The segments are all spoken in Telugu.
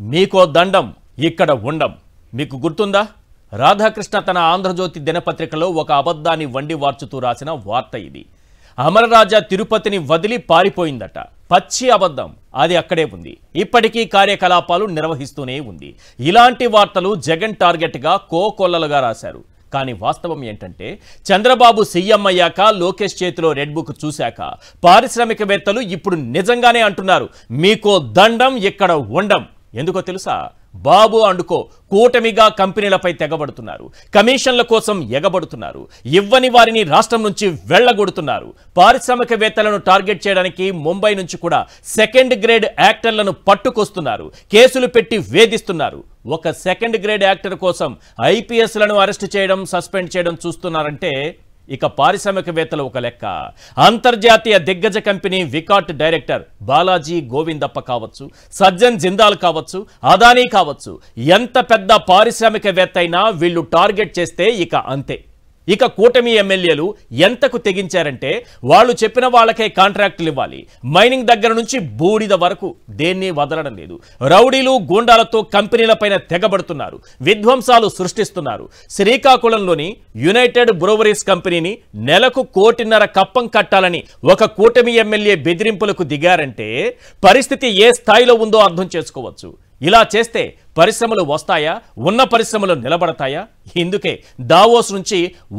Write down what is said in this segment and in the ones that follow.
మీకో దండం ఇక్కడ ఉండం. మీకు గుర్తుందా? రాధాకృష్ణ తన ఆంధ్రజ్యోతి దినపత్రికలో ఒక అబద్ధాన్ని వండి వార్చుతూ రాసిన వార్త ఇది. అమరరాజా తిరుపతిని వదిలి పారిపోయిందట. పచ్చి అబద్ధం. అది అక్కడే ఉంది. ఇప్పటికీ కార్యకలాపాలు నిర్వహిస్తూనే ఉంది. ఇలాంటి వార్తలు జగన్ టార్గెట్గా కోకొల్లలుగా రాశారు. కానీ వాస్తవం ఏంటంటే చంద్రబాబు సీఎం అయ్యాక లోకేష్ చేతిలో రెడ్ బుక్ చూశాక పారిశ్రామికవేత్తలు ఇప్పుడు నిజంగానే అంటున్నారు, మీకో దండం ఇక్కడ ఉండం. ఎందుకో తెలుసా? బాబు అండుకో కూటమిగా కంపెనీలపై తెగబడుతున్నారు. కమిషన్ల కోసం ఎగబడుతున్నారు. ఇవ్వని వారిని రాష్ట్రం నుంచి వెళ్లగొడుతున్నారు. పారిశ్రామికవేత్తలను టార్గెట్ చేయడానికి ముంబై నుంచి కూడా సెకండ్ గ్రేడ్ యాక్టర్లను పట్టుకొస్తున్నారు. కేసులు పెట్టి వేధిస్తున్నారు. ఒక సెకండ్ గ్రేడ్ యాక్టర్ కోసం ఐపీఎస్లను అరెస్ట్ చేయడం, సస్పెండ్ చేయడం చూస్తున్నారంటే ఇక పారిశ్రామికవేత్తలు ఒక లెక్క. అంతర్జాతీయ దిగ్గజ కంపెనీ వికాట్ డైరెక్టర్ బాలాజీ గోవిందప్ప కావచ్చు, సజ్జన్ జిందాల్ కావచ్చు, అదానీ కావచ్చు, ఎంత పెద్ద పారిశ్రామికవేత్త అయినా వీళ్ళు టార్గెట్ చేస్తే ఇక అంతే. ఇక కూటమి ఎమ్మెల్యేలు ఎంతకు తెగించారంటే వాళ్ళు చెప్పిన వాళ్ళకే కాంట్రాక్టులు ఇవ్వాలి. మైనింగ్ దగ్గర నుంచి బూడిద వరకు దేన్ని వదలడం లేదు. రౌడీలు గూండాలతో కంపెనీలపైన తెగబడుతున్నారు. విధ్వంసాలు సృష్టిస్తున్నారు. శ్రీకాకుళంలోని యునైటెడ్ బ్రూవరీస్ కంపెనీని నెలకు 1.5 కోటి కప్పం కట్టాలని ఒక కూటమి ఎమ్మెల్యే బెదిరింపులకు దిగారంటే పరిస్థితి ఏ స్థాయిలో ఉందో అర్థం చేసుకోవచ్చు. ఇలా చేస్తే పరిశ్రమలు వస్తాయా? ఉన్న పరిశ్రమలు నిలబడతాయా? ఇందుకే దావోస్ నుంచి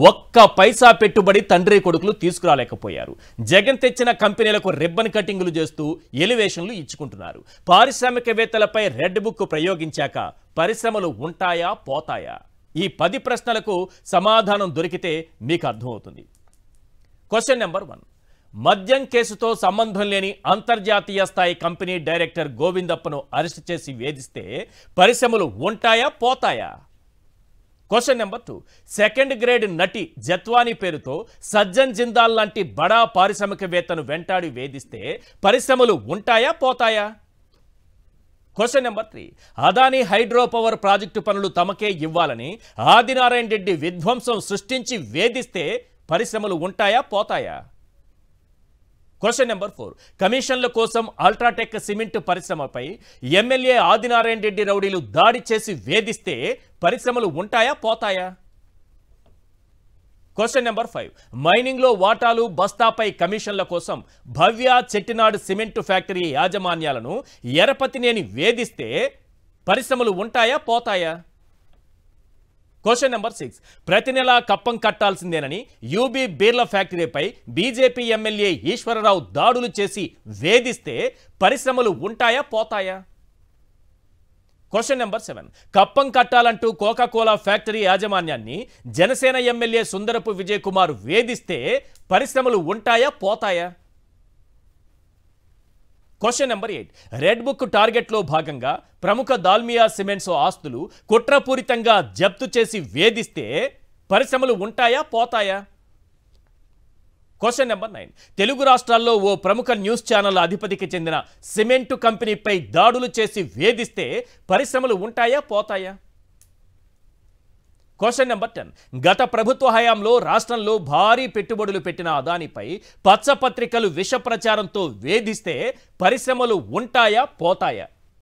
ఒక్క పైసా పెట్టుబడి తండ్రి కొడుకులు తీసుకురాలేకపోయారు. జగన్ తెచ్చిన కంపెనీలకు రిబ్బన్ కటింగులు చేస్తూ ఎలివేషన్లు ఇచ్చుకుంటున్నారు. పారిశ్రామికవేత్తలపై రెడ్ బుక్ ప్రయోగించాక పరిశ్రమలు ఉంటాయా పోతాయా? ఈ 10 ప్రశ్నలకు సమాధానం దొరికితే మీకు అర్థమవుతుంది. Question number 1. మద్యం కేసుతో సంబంధం లేని అంతర్జాతీయ స్థాయి కంపెనీ డైరెక్టర్ గోవిందప్పను అరెస్ట్ చేసి వేధిస్తే పరిశ్రమలు ఉంటాయా పోతాయా? Question number 2. సెకండ్ గ్రేడ్ నటి జత్వానీ పేరుతో సజ్జన్ జిందాల్ లాంటి బడా పారిశ్రామికవేత్తను వెంటాడి వేధిస్తే పరిశ్రమలు ఉంటాయా పోతాయా? Question number 3. Adani hydro power project పనులు తమకే ఇవ్వాలని ఆదినారాయణ రెడ్డి విధ్వంసం సృష్టించి వేధిస్తే పరిశ్రమలు ఉంటాయా పోతాయా? Question number 4. కమిషన్ల కోసం అల్ట్రాటెక్ సిమెంట్ పరిశ్రమపై ఎమ్మెల్యే ఆదినారాయణ రెడ్డి రౌడీలు దాడి చేసి వేధిస్తే పరిశ్రమలు ఉంటాయా పోతాయా? Question number 5. మైనింగ్లో వాటాలు బస్తాపై కమిషన్ల కోసం భవ్య చెట్టినాడు సిమెంట్ ఫ్యాక్టరీ యాజమాన్యాలను ఎరపతినేని వేధిస్తే పరిశ్రమలు ఉంటాయా పోతాయా? Question number 6. ప్రతి నెలా కప్పం కట్టాల్సిందేనని యూబీ బీర్ల ఫ్యాక్టరీపై బీజేపీ ఎమ్మెల్యే ఈశ్వరరావు దాడులు చేసి వేధిస్తే పరిశ్రమలు ఉంటాయా పోతాయా? Question number 7. కప్పం కట్టాలంటూ కోకాకోలా ఫ్యాక్టరీ యాజమాన్యాన్ని జనసేన ఎమ్మెల్యే సుందరపు విజయ్ కుమార్ వేధిస్తే పరిశ్రమలు ఉంటాయా పోతాయా? Question number 8. రెడ్ బుక్ టార్గెట్లో భాగంగా ప్రముఖ దాల్మియా సిమెంట్స్ ఆస్తులు కుట్రపూరితంగా జప్తు చేసి వేధిస్తే పరిశ్రమలు ఉంటాయా పోతాయా? Question number 9. తెలుగు రాష్ట్రాల్లో ఓ ప్రముఖ న్యూస్ ఛానల్ అధిపతికి చెందిన సిమెంటు కంపెనీపై దాడులు చేసి వేధిస్తే పరిశ్రమలు ఉంటాయా పోతాయా? Question number 10. గత ప్రభుత్వ హయాంలో రాష్ట్రంలో భారీ పెట్టుబడులు పెట్టిన అదానిపై పచ్చపత్రికలు విష ప్రచారంతో వేధిస్తే పరిశ్రమలు ఉంటాయా పోతాయా?